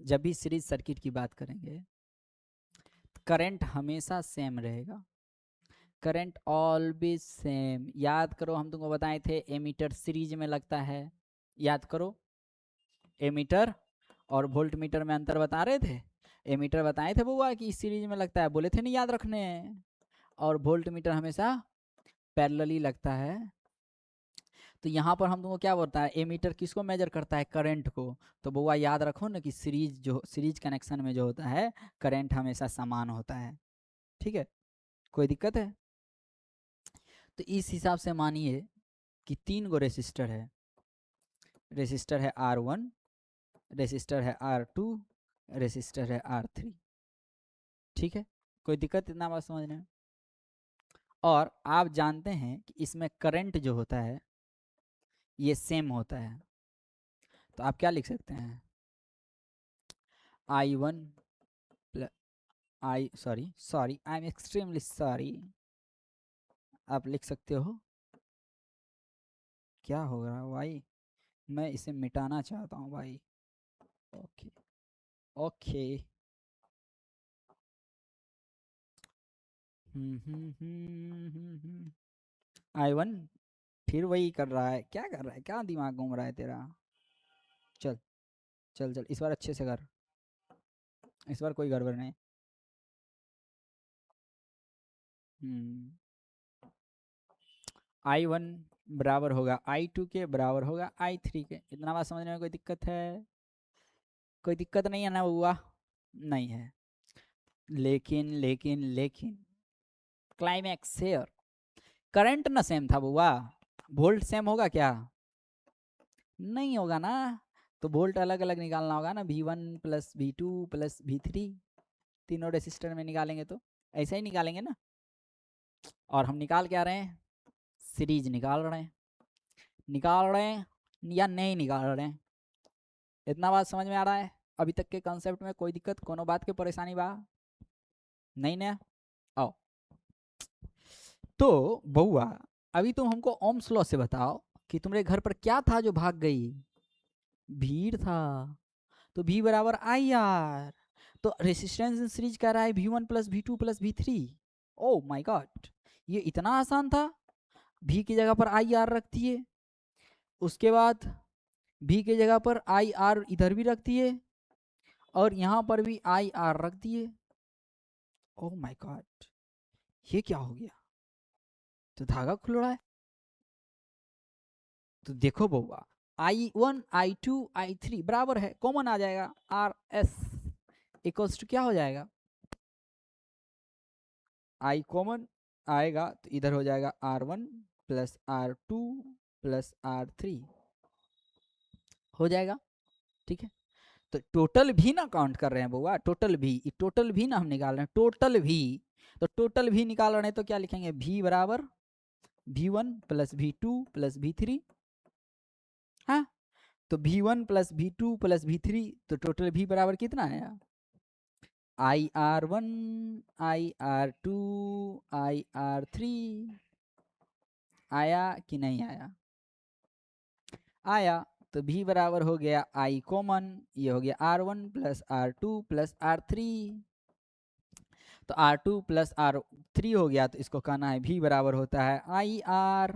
जब भी series circuit की बात करेंगे करंट हमेशा सेम रहेगा, करंट ऑलवेज सेम। याद करो हम तुमको बताए थे एमीटर सीरीज में लगता है, याद करो एमीटर और वोल्ट मीटर में अंतर बता रहे थे। एमीटर बताए थे बुआ कि इस सीरीज में लगता है, बोले थे नहीं याद रखने, और वोल्ट मीटर हमेशा पैरेलली लगता है। तो यहाँ पर हम तुमको क्या बोलता है, एमीटर किसको मेजर करता है, करंट को। तो बुआ याद रखो ना कि सीरीज कनेक्शन में जो होता है करंट हमेशा समान होता है, ठीक है। कोई दिक्कत है? तो इस हिसाब से मानिए कि 3 गो रेसिस्टर है, रेसिस्टर है R1, रेसिस्टर है R2, रेसिस्टर है R3, ठीक है। कोई दिक्कत इतना बात समझने में? और आप जानते हैं कि इसमें करंट जो होता है ये सेम होता है, तो आप क्या लिख सकते हैं, I1 sorry I am extremely sorry, आप लिख सकते हो, क्या हो रहा है भाई, मैं इसे मिटाना चाहता हूँ भाई। ओके ओके I1 फिर वही कर रहा है, क्या कर रहा है, क्या दिमाग घूम रहा है तेरा। चल चल चल इस बार अच्छे से कर, इस बार कोई गड़बड़ नहीं। I1 बराबर होगा I2 के, बराबर होगा I3 के। इतना बात समझने में कोई दिक्कत है? कोई दिक्कत नहीं है ना हुआ? नहीं है। लेकिन लेकिन लेकिन क्लाइमैक्स शेयर, करंट ना सेम था बुआ, वोल्ट सेम होगा क्या? नहीं होगा ना। तो वोल्ट अलग अलग निकालना होगा ना, V1 plus V2 plus V3, तीनों रेसिस्टर में निकालेंगे तो ऐसे ही निकालेंगे ना। और हम निकाल क्या रहे हैं, सीरीज निकाल रहे हैं, निकाल रहे हैं या नहीं निकाल रहे हैं? इतना बात समझ में आ रहा है? अभी तक के कॉन्सेप्ट में कोई दिक्कत, कोनो बात की परेशानी बा? नहीं ना? आओ तो बउआ, अभी तुम हमको ओम्स लॉ से बताओ कि तुम्हारे घर पर क्या था जो भाग गई? भीड़ था। तो V बराबर IR, तो रेसिस्टेंस सीरीज कह रहा है V1 plus V2 plus V3। Oh my God, ये इतना आसान था। V की जगह पर IR रख दिए, उसके बाद V की जगह पर IR इधर भी रख दिए, और यहाँ पर भी IR रख दिए। ओ माय गॉड, ये क्या हो गया? तो धागा खुल रहा है। तो देखो बउआ, I1 I2 I3 बराबर है, कॉमन आ जाएगा, RS इक्वल्स टू क्या हो जाएगा, I कॉमन आएगा तो इधर हो जाएगा R1 plus R2 plus R3 हो जाएगा, ठीक है। तो टोटल भी ना काउंट कर रहे हैं बउआ, टोटल भी ना हम निकाल रहे हैं, टोटल भी। तो टोटल भी निकाल रहे हैं तो क्या लिखेंगे, V बराबर V1 plus V2 plus V3, हाँ। तो V1 plus V2 plus V3, तो टोटल V बराबर कितना आया, IR1 IR2 IR3, आया कि नहीं आया? आया। तो V बराबर हो गया I कॉमन, ये हो गया R1 plus R2 plus R3, तो R2 प्लस R3 हो गया, तो इसको कहना है V बराबर होता है IR।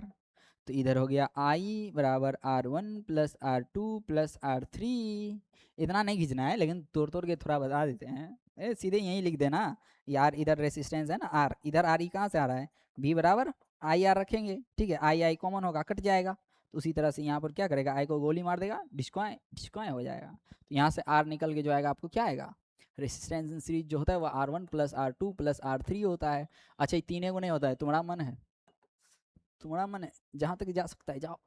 तो इधर हो गया I बराबर R1 plus R2 plus R3। इतना नहीं खींचना है, लेकिन तोड़ तोड़ के थोड़ा बता देते हैं, सीधे यहीं लिख देना यार, इधर रेसिस्टेंस है ना R, इधर RE कहाँ से आ रहा है, V बराबर IR रखेंगे, ठीक है। I कॉमन होगा, कट जाएगा। तो उसी तरह से यहाँ पर क्या करेगा, I को गोली मार देगा, डिस्कॉय डिस्कॉय हो जाएगा। तो यहाँ से R निकल के जो आएगा आपको क्या आएगा, रेसिस्टेंस इन सीरीज जो होता है वो R1 plus R2 plus R3 होता है। अच्छा, ये तीनों को नहीं होता है, तुम्हारा मन है, तुम्हारा मन है, जहाँ तक जा सकता है जाओ।